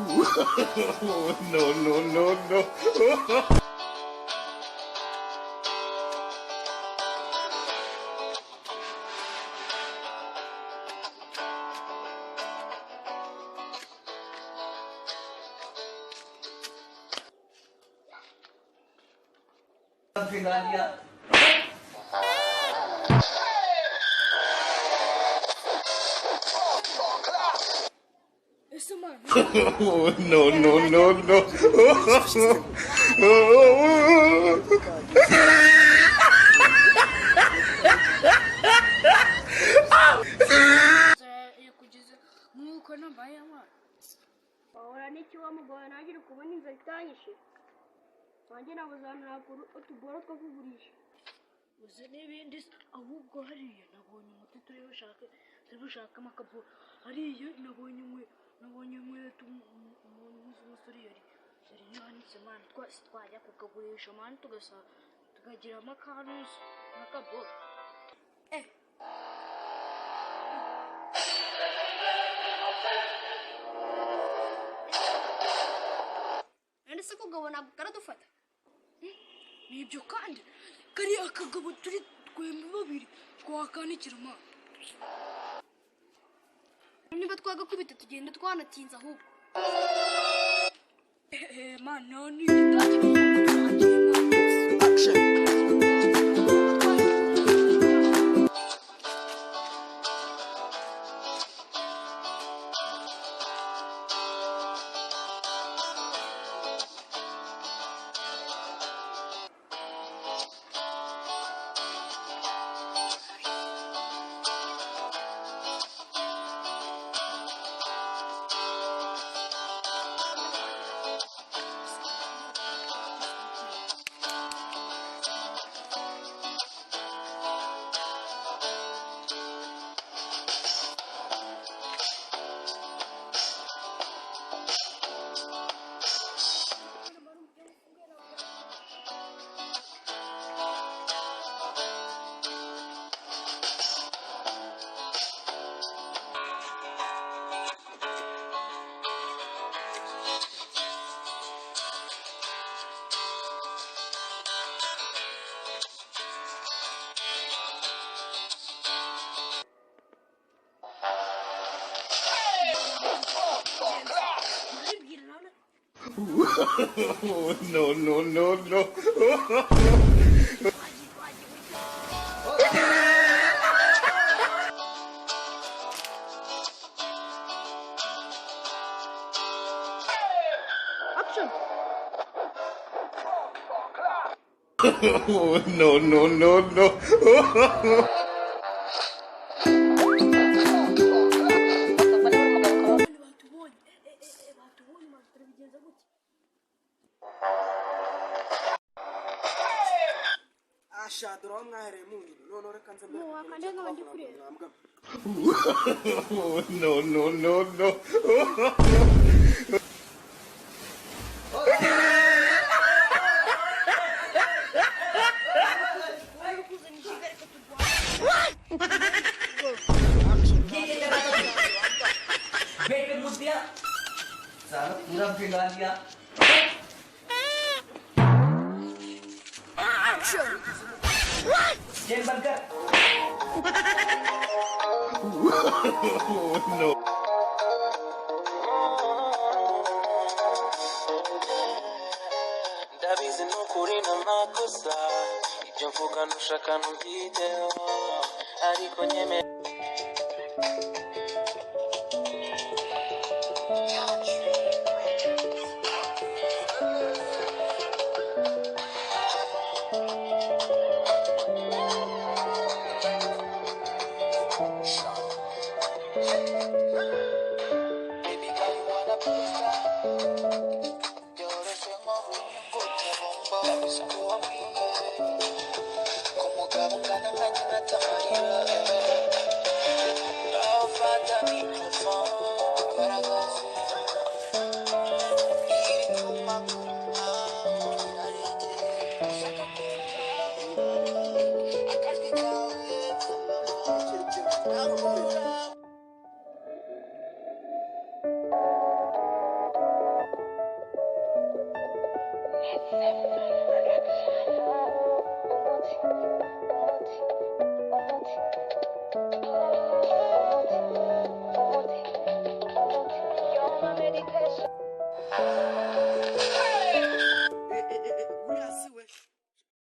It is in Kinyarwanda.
No, no, no, no. Finlandia. No, no, no, no. kugeza nk'uko nambaye amazi wahora n'ikiwamugoye ntagire kubona inzara itanyishe wanjye nabuzanira utuboro two kugurisha uzi n'ibindi ahubwo hariya nabonye umuti turi bushakamo akaboro hariya nabonye inkweto umusore yari yanitse mani twese twajya kukagurisha mani tukagiramo akanusu n'akaboro ese kugabo ntabwo karadufata nibyo kandi kariya akagabo turi twembi babiri twakanikira amana niba twagakubita tugenda twanatinze ahubwo mana ni No, no, no, no. Action! No, no, no, no. Shadro mwahere munyu none reka nze mbere wakande nkabandi kureba No, no, no, no. Bete mudia. Sana pura Finlandia. Action! Jam burger. No. Ndabizi nukuri n'amakosa ibyo mvuga ntushaka ntubyiteho ariko nyeme I'll find out. Seven Production.